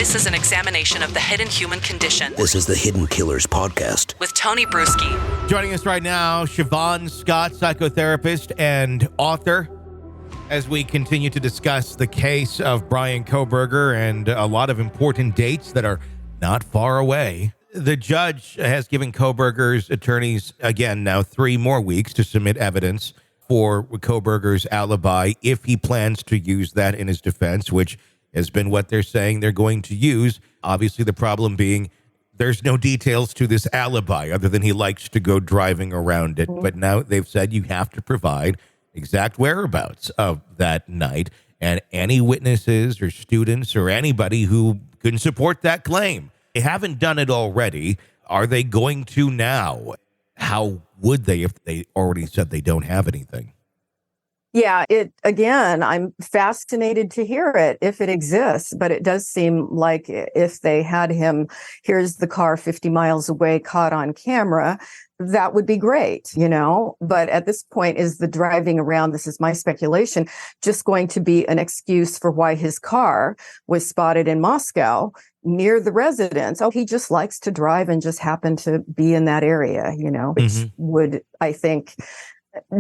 This is an examination of the hidden human condition. This is the Hidden Killers Podcast. With Tony Brueski. Joining us right now, Shavaun Scott, psychotherapist and author, as we continue to discuss the case of Bryan Kohberger and a lot of important dates that are not far away. The judge has given Kohberger's attorneys, again, now 3 more weeks to submit evidence for Kohberger's alibi if he plans to use that in his defense, which has been what they're saying they're going to use. Obviously, the problem being there's no details to this alibi other than he likes to go driving around it. But now they've said you have to provide exact whereabouts of that night and any witnesses or students or anybody who can support that claim. They haven't done it already. Are they going to now? How would they if they already said they don't have anything? Yeah, again, I'm fascinated to hear it if it exists, but it does seem like if they had him, here's the car 50 miles away, caught on camera, that would be great, But at this point, is the driving around, this is my speculation, just going to be an excuse for why his car was spotted in Moscow near the residence? Oh, he just likes to drive and just happened to be in that area, which would, I think,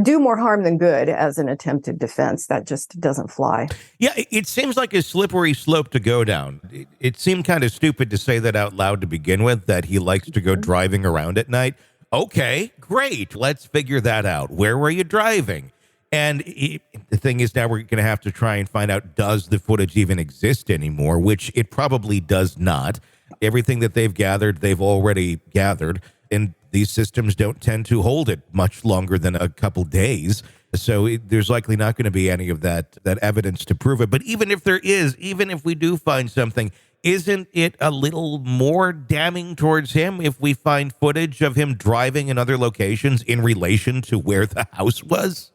do more harm than good as an attempted defense. That just doesn't fly. Yeah, it seems like a slippery slope to go down. It seemed kind of stupid to say that out loud to begin with, that he likes to go driving around at night. Okay, great. Let's figure that out. Where were you driving? And the thing is, now we're going to have to try and find out, does the footage even exist anymore, which it probably does not. Everything that they've gathered, they've already gathered. And these systems don't tend to hold it much longer than a couple days. So there's likely not going to be any of that evidence to prove it. But even if there is, even if we do find something, isn't it a little more damning towards him if we find footage of him driving in other locations in relation to where the house was?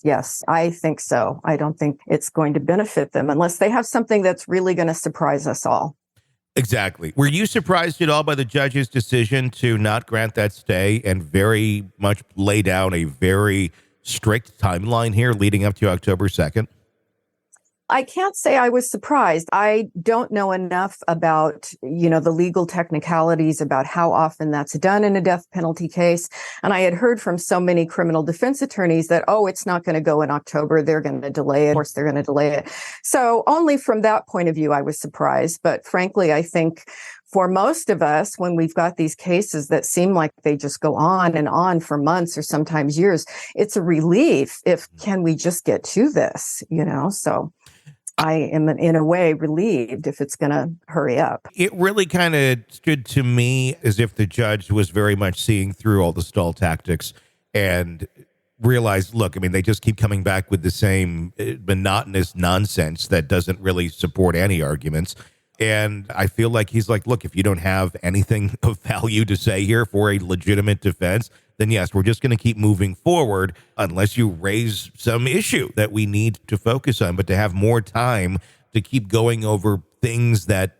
Yes, I think so. I don't think it's going to benefit them unless they have something that's really going to surprise us all. Exactly. Were you surprised at all by the judge's decision to not grant that stay and very much lay down a very strict timeline here leading up to October 2nd? I can't say I was surprised. I don't know enough about, the legal technicalities about how often that's done in a death penalty case. And I had heard from so many criminal defense attorneys that, it's not going to go in October. They're going to delay it. Of course, they're going to delay it. So only from that point of view, I was surprised. But frankly, I think for most of us, when we've got these cases that seem like they just go on and on for months or sometimes years, it's a relief can we just get to this, So I am, in a way, relieved if it's going to hurry up. It really kind of stood to me as if the judge was very much seeing through all the stall tactics and realized, look, they just keep coming back with the same monotonous nonsense that doesn't really support any arguments. And I feel like he's like, look, if you don't have anything of value to say here for a legitimate defense, then yes, we're just going to keep moving forward unless you raise some issue that we need to focus on. But to have more time to keep going over things that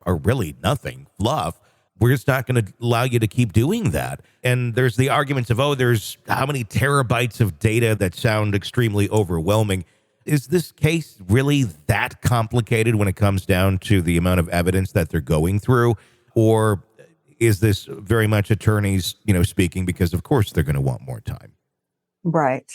are really nothing, fluff, we're just not going to allow you to keep doing that. And there's the arguments of, there's how many terabytes of data that sound extremely overwhelming. Is this case really that complicated when it comes down to the amount of evidence that they're going through? Or is this very much attorneys, speaking because, of course, they're going to want more time? Right.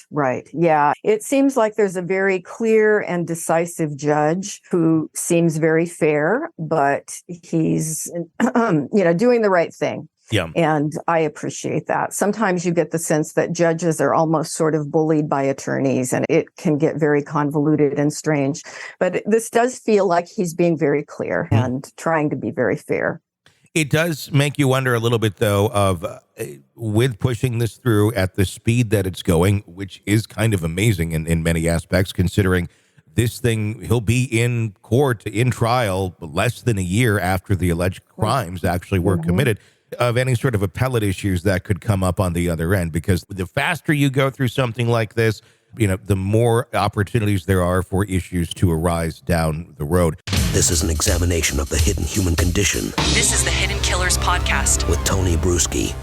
Yeah. It seems like there's a very clear and decisive judge who seems very fair, but he's, doing the right thing. Yeah. And I appreciate that. Sometimes you get the sense that judges are almost sort of bullied by attorneys, and it can get very convoluted and strange. But this does feel like he's being very clear and trying to be very fair. It does make you wonder a little bit, though, of with pushing this through at the speed that it's going, which is kind of amazing in many aspects, considering this thing, he'll be in court, in trial, less than a year after the alleged crimes actually were committed, of any sort of appellate issues that could come up on the other end. Because the faster you go through something like this, the more opportunities there are for issues to arise down the road. This is an examination of the hidden human condition. This is the Hidden Killers Podcast. With Tony Brueski.